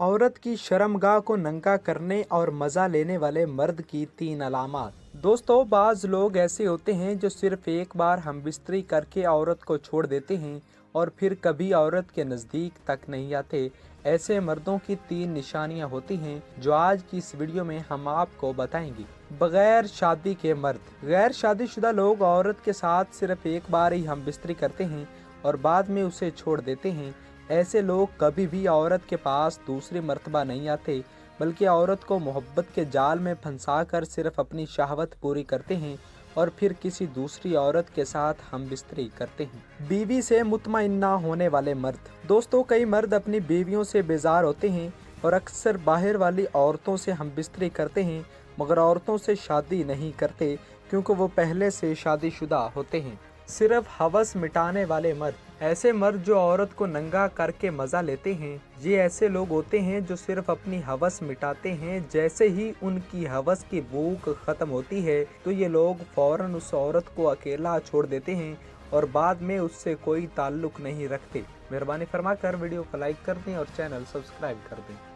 औरत की शर्मगाह को नंगा करने और मज़ा लेने वाले मर्द की 3 अलामात। दोस्तों, बाज़ लोग ऐसे होते हैं जो सिर्फ एक बार हमबिस्तरी करके औरत को छोड़ देते हैं और फिर कभी औरत के नज़दीक तक नहीं आते। ऐसे मर्दों की 3 निशानियां होती हैं जो आज की इस वीडियो में हम आपको बताएंगे। बगैर शादी के मर्द। गैर शादीशुदा लोग औरत के साथ सिर्फ एक बार ही हमबिस्तरी करते हैं और बाद में उसे छोड़ देते हैं। ऐसे लोग कभी भी औरत के पास दूसरी मर्तबा नहीं आते, बल्कि औरत को मोहब्बत के जाल में फंसाकर सिर्फ अपनी शहवत पूरी करते हैं और फिर किसी दूसरी औरत के साथ हमबिस्तरी करते हैं। बीवी से मुतमइन्ना होने वाले मर्द। दोस्तों, कई मर्द अपनी बीवियों से बेजार होते हैं और अक्सर बाहर वाली औरतों से हमबिस्तरी करते हैं, मगर औरतों से शादी नहीं करते क्योंकि वो पहले से शादीशुदा होते हैं। सिर्फ हवस मिटाने वाले मर्द। ऐसे मर्द जो औरत को नंगा करके मज़ा लेते हैं, ये ऐसे लोग होते हैं जो सिर्फ अपनी हवस मिटाते हैं। जैसे ही उनकी हवस की भूख ख़त्म होती है तो ये लोग फ़ौरन उस औरत को अकेला छोड़ देते हैं और बाद में उससे कोई ताल्लुक़ नहीं रखते। मेहरबानी फरमाकर वीडियो को लाइक कर दें और चैनल सब्सक्राइब कर दें।